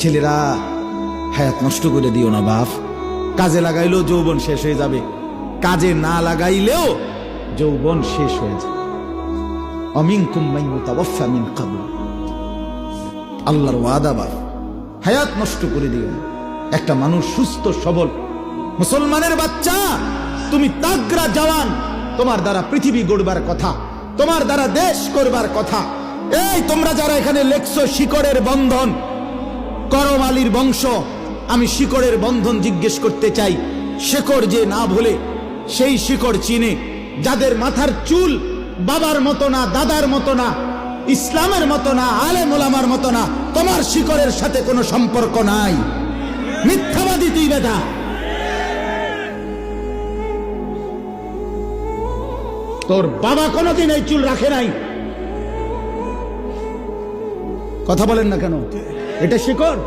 ছেলেরা হায়াত নষ্ট করে দিও না বাপ। কাজে লাগাইলেও যৌবন শেষ হয়ে যাবে, কাজে না লাগাইলেও যৌবন শেষ হয়ে যাবে। অমিনকুম মান ইউতাওয়াফা মিন ক্বাবল, আল্লাহর ওয়াদা বাপ, হায়াত নষ্ট করে দিও না। একটা মানুষ সুস্থ সবল মুসলমানের বাচ্চা, তুমি তাগড়া জওয়ান, তোমার দ্বারা পৃথিবী গড়বার কথা, তোমার দ্বারা দেশ করবার কথা। এই তোমরা যারা এখানে লেখছো শিকড়ের বন্ধন, করম আলীর বংশ, আমি শিকড়ের বন্ধন জিজ্ঞেস করতে চাই। শিকড় যে না ভুলে, সেই শিকড় চিনে, যাদের মাথার চুল বাবার মতো না, দাদার মতো না, ইসলামের মতো না, আলেম ওলামার মতো না, তোমার শিকড়ের সাথে কোনো সম্পর্ক নাই। মিথ্যাবাদী তুই বেটা। তোর বাবা কোনোদিন এই চুল রাখে নাই। কথা বলেন না কেন? এটা শিকড়।